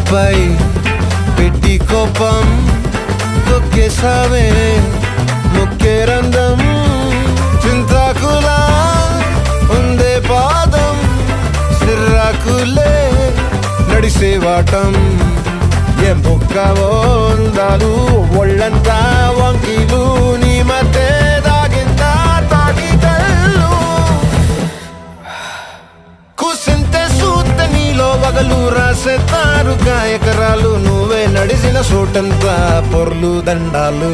నాపై పెట్టి కోపం తొక్కేసావే ముక్కే రంధ్రం చింతాకులా ఉందే పాదం సిర్రాకులే నడిసే వాటం ఏం బొక్కవో అందాలు ఒళ్ళంతా వంకీలు నీ మధ్య దాగిందా తాగి కళ్ళు కూసింతే సూత్త నీలో వగలు రాసేతారు గాయకరాలు నువ్వే నడిసిన చోటంతా పొర్లు దండాలు